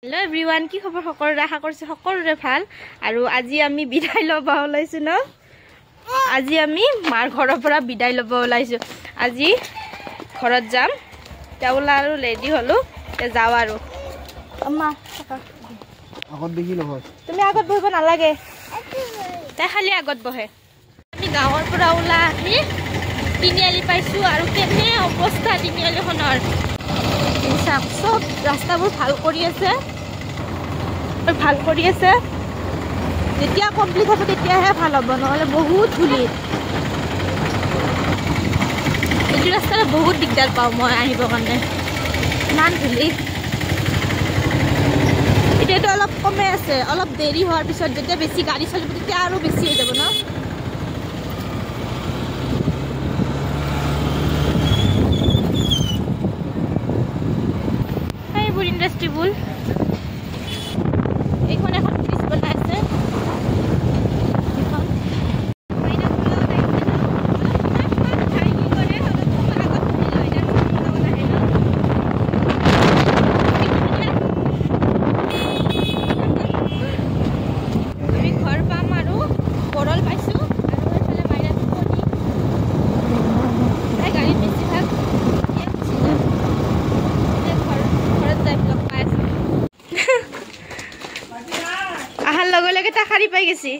Hello everyone, কি খবৰ সকলোৰে আশা কৰিছো সকলোৰে ভাল আৰু আজি আমি বিদায় লব ওলাইছো ন আজি আমি মাৰ ঘৰৰ পৰা বিদায় লব ওলাইছো আজি ঘৰত যাম তাওলা আৰু ৰেডি হলো তে যাও আৰু আম্মা আগত দেখি লব তুমি আগত বহিব নালাগে তাই খালি আগত বহে আমি গাঁৱৰ পৰা ওলা আহি তিনিআলি পাইছো আৰু কেনে অৱস্থা তিনিআলিখনৰ সব ৰাস্তাবোৰ ভাল কৰি আছে যেতিয়া কমপ্লিট হ'ব তেতিয়াহে ভাল হ'ব নহলে বহুত ধূলি এই ৰাস্তাৰে বহুত দিগদাৰ পাওঁ মই আহিবৰ কাৰণে ইমান ধূলি এতিয়াতো অলপ কমে আছে অলপ দেৰি হোৱাৰ পিছত যেতিয়া বেছি গাড়ী চলিব তেতিয়া আৰু বেছি হৈ যাব ন ইন্ডাস্ট্ৰি বুল এখন এখন ব্ৰিজ বনা আছে ঘৰ পাম আৰু বৰল পাইছো আৰু এইফালে মাইনা গাড়ী বেছি ভাগ আহাৰ লগে লগে টাকাৰি পাই গেছি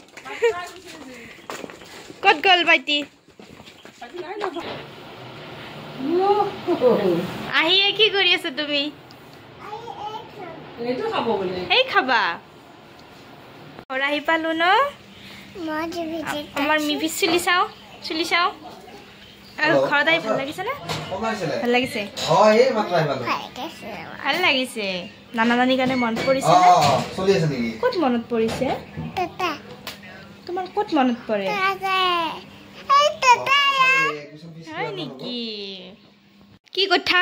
কত গল বাইটি আহিয়ে কি কৰি আছে তুমি এই খাবা ঘৰ আহি পালো ন আমাৰ মিভি চুলি চাও আৰু ঘৰত আহি ভাল লাগিছে না ভাল লাগিছে ভাল লাগিছে নানা নানি কাৰণে মনত পৰিছে না চলি আছে নেকি কত মনত পৰিছে টাটা তোমাৰ কত মনত পৰে এই টাটা হয় নেকি কি কথা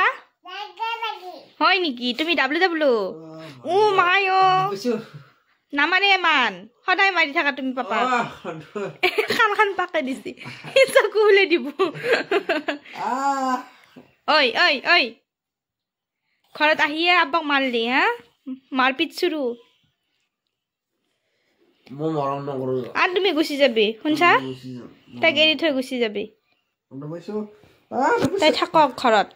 হয় নেকি তুমি ডাব্লিউ ও মায়ো নামাৰে মান সদায় মাৰি থাকা তুমি পাপা খান পাকে দিছি চকু উলে দিব ঐ ঘৰত আহিয়ে আব্বাক মাৰলি হা মাৰপিট শুৰু মই মৰম নকৰো আৰ তুমি গুছি যাবি শুনছা তাক এৰি থৈ গুছি যাবি তাই থাকক ঘৰত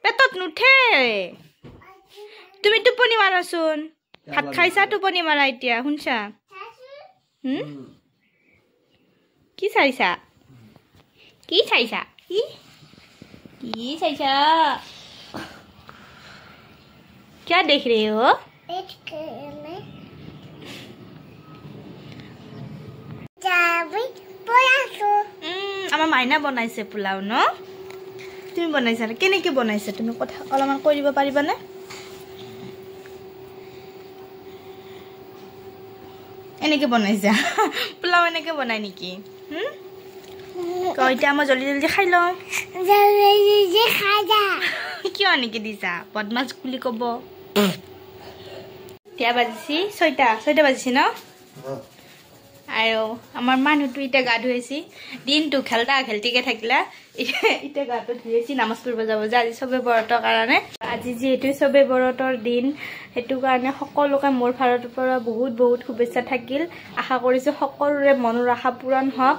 পেটত নুঠে তুমি টোপনি মাৰাচোন ভাত খাইছা টোপনি মাৰা এতিয়া শুনছা কি চাইছা क्या देख रहे हो আমাৰ মাইনা বনাইছে পোলাও ন তুমি বনাইছা কেনেকে বনাইছা তুমি কথা অলপমান কৈ দিব পাৰিবানে এনেকে বনাইছা পোলাও এনেকে বনাই নেকি কইটা মই জলদি জলদি খাই লওঁ কিয় এনেকে দিছা বদমাছ বুলি কব এতিয়া বাজিছি 6টা বাজিছি ন আৰু আমাৰ মানুহটো এতিয়া গা ধুইছি দিনটো খেলটিকে থাকিলা এতিয়া গাটো ধুইছি নামাজ পঢ়িব যাব যে আজি সবে বৰতৰ কাৰণে আজি যেহেতু সবে বৰতৰ দিন হেতু কাৰণে সকলোকে মোৰ ফালৰ পৰা বহুত বহুত শুভেচ্ছা থাকিল আশা কৰিছো সকলোৰে মনৰ আশা পূৰণ হওক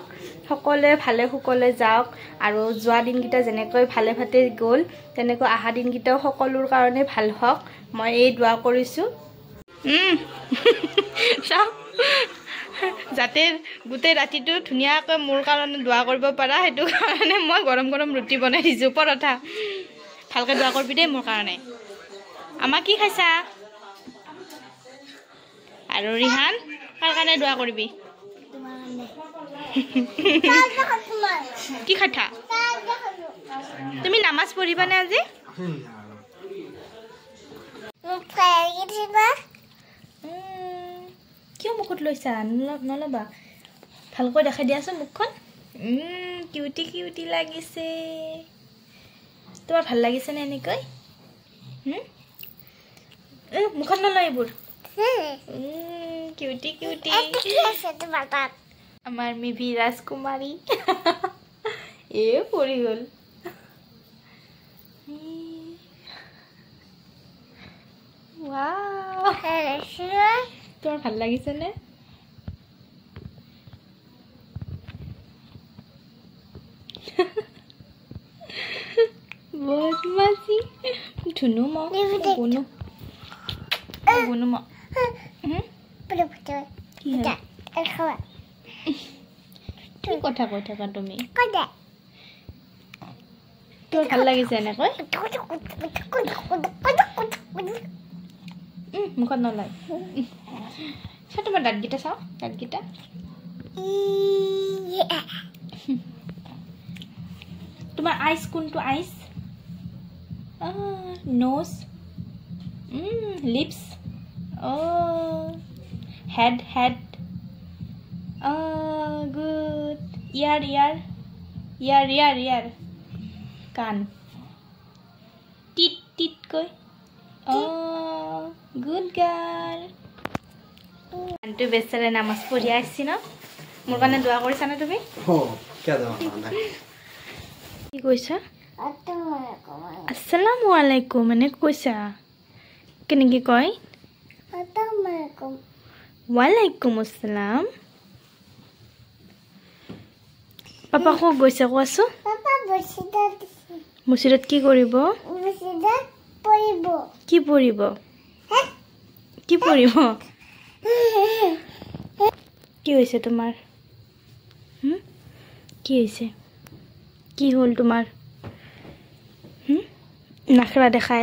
সকলোৱে ভালে সুকলে যাওক আৰু যোৱা দিনকিটা যেনেকৈ ভালে ভাতে গ'ল তেনেকৈ আহা দিনকিটাও সকলোৰ কাৰণে ভাল হওক মই এই দোৱা কৰিছো যাতে গোটেই ৰাতিটো ধুনীয়াকৈ মোৰ কাৰণে দোৱা কৰিব পাৰা হেতু কাৰণে মই গৰম গৰম ৰুটি বনাই দিছো পৰঠা ভালকে দোৱা কৰিবি দেই মোৰ কাৰণে আমা কি খাইছা আৰু ৰিহান কাৰ কাৰণে দোৱা কৰিবি কি খাঠা তুমি নামাজ পঢ়িবানে আজি কিয় মুখত লৈছা নলবা ভালকৈ দেখাই দিয়াচোন মুখখন কিউটি লাগিছে তোমাৰ ভাল লাগিছে নে এনেকৈ মুখত নলয় এইবোৰ কিউটি কিউটি আমাৰ মিভি ৰাজকুমাৰী এ পৰি গ'ল ৱাও তোমাৰ ভাল লাগিছে নে বদমাছি ধুনু ম গুনু গুনু ম কি কথা কৈ থাকা তুমি তোৰ ভাল লাগিছে এনেকৈ মুখত নলয় চা তোমাৰ দাঁতকেইটা চাওঁ দাঁতকেইটা তোমাৰ আইচ কোনটো eyes nose lips head head good ear ear ear ear ear কাণ টিট টিট কৈ গুড গাৰ্ল আনটো বেচাৰে নামাজ পঢ়ি আহিছি ন মোৰ কাৰণে দোৱা কৰিছা না তুমি কি কৈছা আসসালামু আলাইকুম মানে কৈছা কেনেকৈ কয় ওয়ালাইকুম আসসালাম পাপা ক'ত গৈছে কোৱাচোন মছজিদত কি কৰিব কি পঢ়িব কি পঢ়িব কি হৈছে তোমাৰ কি হৈছে কি হ'ল তোমাৰ নাখৰা দেখাই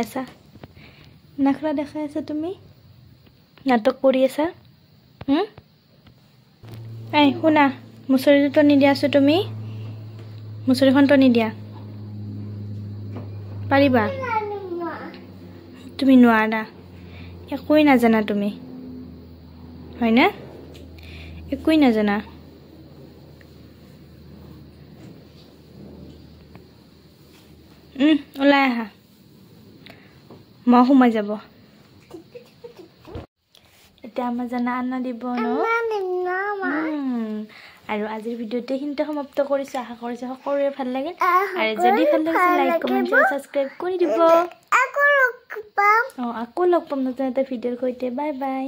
আছা তুমি নাটক কৰি আছা এই শুনা মুছৰিটো টনি দিয়াছো তুমি মুছৰিখন টনি দিয়া পাৰিবা তুমি নোৱাৰা একোৱেই নাজানা তুমি হয়নে একোৱেই নাজানা ওলাই আহা মহ সোমাই যাব এতিয়া আমাৰ জানা আন্না দিব ন আৰু আজিৰ ভিডিঅ'তে এইখিনিতে সমাপ্ত কৰিছোঁ আশা কৰিছোঁ সকলোৰে ভাল লাগিল আৰু যদি ভাল লাগিছে লাইক কমেণ্ট আৰু ছাবস্ক্ৰাইব কৰি দিব আকৌ লগ পাম নতুন এটা ভিডিঅ'ৰ সৈতে বাই বাই